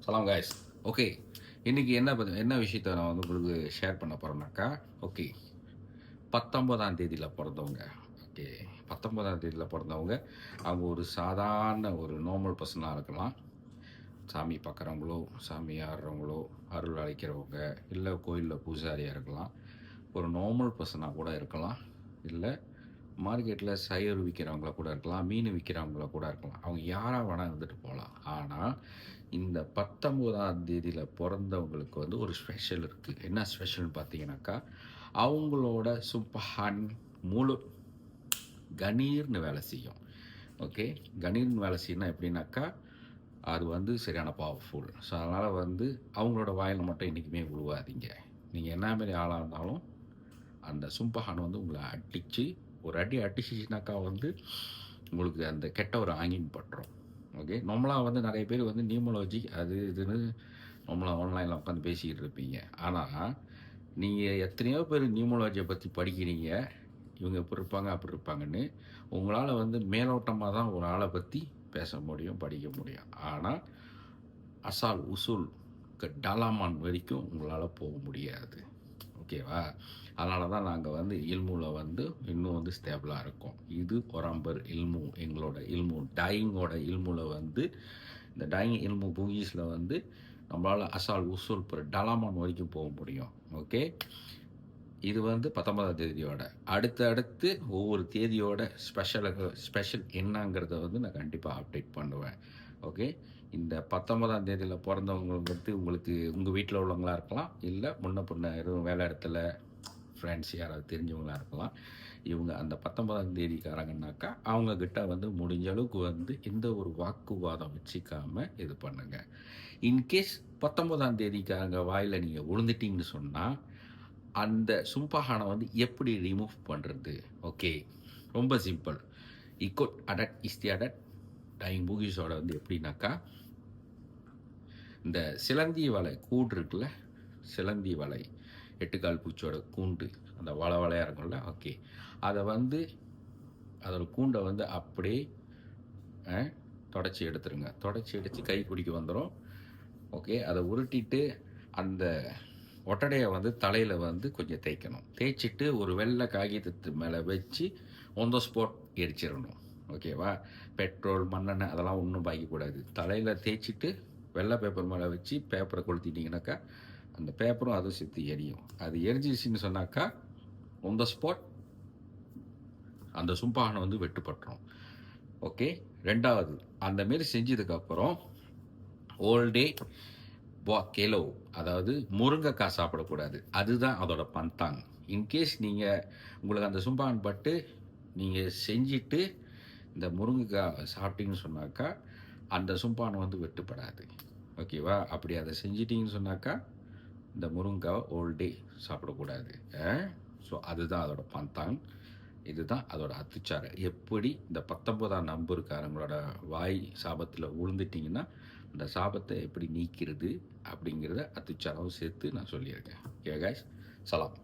சலாம் guys. Okay. இன்னைக்கு என்ன விஷயத்த நான் வந்து உங்களுக்கு ஷேர் பண்ண போறேன்னாக்கா, ஓகே 19ஆம் தேதியில பொறந்தவங்க. ஓகே. 19ஆம் தேதியில பொறந்தவங்க. அவங்க ஒரு சாதாரண ஒரு நார்மல் பெர்சனா இருக்கலாம். சாமி பார்க்குறவங்களோ, சாமி ஆடுறவங்களோ, அருள் அழைக்கிறவங்க, இல்ல கோயில்ல பூசாரியா இருக்கலாம். ஒரு நார்மல் பெர்சனா கூட இருக்கலாம். இல்ல மார்க்கெட்ல சையர் விக்கிறவங்களா கூட இருக்கலாம். மீன் விக்கிறவங்களா கூட இருக்கலாம். அவங்க யாரா வேணா இருந்துட்டு போலாம். ஆனா, இந்த 19ஆம் தேதியில பொறந்தவங்களுக்கு வந்து ஒரு ஸ்பெஷல் இருக்கு. என்ன ஸ்பெஷல்ன்னு பார்த்தீங்கன்னாக்கா, அவங்களோட சுப்ஹான் முழு கணீர்னு வேலை செய்யும். ஓகே. கணீர்னு வேலை செய்யணும்னா எப்படின்னாக்கா, அது வந்து சரியான பவர்ஃபுல். ஸோ, அதனால வந்து அவங்களோட வாயில மட்டும் என்னைக்குமே விழுவாதீங்க. நீங்க என்ன மாரி ஆளா இருந்தாலும், அந்த சும்பஹான் வந்து உங்கள அடிச்சு, ஒரு அடி அடிச்சிச்சுனாக்கா வந்து, உங்களுக்கு அந்த கெட்ட ஒரு ஆங்கின் பட்டுரும். ஓகே. நார்மலா வந்து நெறைய பேர் வந்து நியூமராலஜி அது இதுன்னு நார்மலா ஆன்லைன்ல உட்காந்து பேசிக்கிட்டு இருப்பீங்க. ஆனா, நீங்க எத்தனையோ பேர் நியூமராலஜிய பத்தி படிக்கிறீங்க. இவங்க இப்படி இருப்பாங்க, அப்படி இருப்பாங்கன்னு. உங்களால வந்து மேலோட்டமா தான் ஒரு ஆள பத்தி பேச முடியும், படிக்க முடியும். ஆனா, அசால், உசூல், டாலாமான் வரைக்கும் உங்களால போக முடியாது. ஓகேவா? அதனால தான் நாங்க வந்து இல்முல வந்து இன்னும் வந்து ஸ்டேபிளா இருக்கோம். இது ஒரம்பர் இல்மு எங்களோட இல்மு டையிங்கோட இல்முல வந்து இந்த டையிங் இல்மு பூகீஸ்ல வந்து நம்மளால அசால், உசூல், டலாமான் வரைக்கும் போக முடியும். ஓகே. இது வந்து 19ஆம் தேதியோட. அடுத்து ஒவ்வொரு தேதியோட ஸ்பெஷல் என்னங்கிறத வந்து நான் கண்டிப்பா அப்டேட் பண்ணுவேன். ஓகே. இந்த 19ஆம் தேதியில பொறந்தவங்க வந்து உங்களுக்கு உங்க வீட்ல உள்ளவங்களா இருக்கலாம். இல்ல முன்ன பின்ன எதுவும் வேலை இடத்துல ஃப்ரெண்ட்ஸ் யாராவது தெரிஞ்சவங்களா இருக்கலாம். இவங்க அந்த 19ஆம் தேதிக்காரங்கனாக்கா, அவங்க கிட்ட வந்து முடிஞ்ச அளவுக்கு வந்து எந்த ஒரு வாக்குவாதம் வச்சுக்காம இது பண்ணுங்க. இன்கேஸ் 19ஆம் தேதிக்காரங்க வாயில நீங்க விழுந்துட்டீங்கன்னு சொன்னா, அந்த சும்பஹான வந்து எப்படி ரிமூவ் பண்றது? ஓகே. ரொம்ப சிம்பிள். இக்கோட் அடட் இஸ்தியாடட் டையிங் பூகீஸோட வந்து எப்படின்னாக்கா, இந்த சிலந்தி வலை கூடு இருக்குல்ல, சிலந்தி வலை 8 கால் பூச்சியோட கூண்டு, அந்த வலை வலையா இருக்கும்ல, ஓகே. அத வந்து அதோட கூண்ட வந்து அப்படியே அ தொடச்சி எடுத்துருங்க. தொடச்சி எடுத்து கைப்பிடிக்க வந்துரும். ஓகே. அத உருட்டிட்டு அந்த ஒட்டடைய வந்து தலையில வந்து கொஞ்சம் தேய்க்கணும். தேய்ச்சிட்டு ஒரு வெள்ள காகிதத்து மேல வச்சு ஆன் த ஸ்பாட் எரிச்சிரணும். ஓகேவா? பெட்ரோல், மண்ணெண்ணெய் அதெல்லாம் ஒண்ணும் பாய்க்கக்கூடாது. தலையில தேய்ச்சிட்டு வெள்ள பேப்பர் மேல வச்சு பேப்பர கொளுத்திட்டீங்கன்னாக்கா, அந்த பேப்பரும் அதுவும் சேர்த்து எரியும். அது எரிஞ்சிருச்சுன்னு சொன்னாக்கா, ஆன் த ஸ்பாட் அந்த சும்பான வந்து வெட்டுப்பட்டுரும். ஓகே. 2வது அந்த மாரி செஞ்சதுக்கப்புறம் ஹோல் டே கெலோ அதாவது முருங்கைக்காய் சாப்பிடக்கூடாது. அதுதான் அதோட பந்தாங். இன்கேஸ் உங்களுக்கு அந்த சும்பான் பட்டு நீங்க செஞ்சுட்டு இந்த முருங்கைக்காய் சாப்பிட்டீங்கன்னு சொன்னாக்கா, அந்த சும்பான் வந்து வெட்டுப்படாது. ஓகேவா? அப்படி அத செஞ்சுட்டீங்கன்னு சொன்னாக்கா, இந்த முருங்கைக்காவ ஹோல் டே சாப்பிடக்கூடாது. ஸோ அதுதான் அதோட பந்தாங். இதுதான் அதோட அத்துச்சாரம். எப்படி இந்த 19ஆம் நம்பர்காரங்களோட வாய் சாபத்தில விழுந்துட்டீங்கன்னா, அந்த சாபத்த எப்படி நீக்கிறது அப்படிங்கிறத அத்துச்சாரம் சேர்த்து நான் சொல்லியிருக்கேன். Okay guys. சலாம்.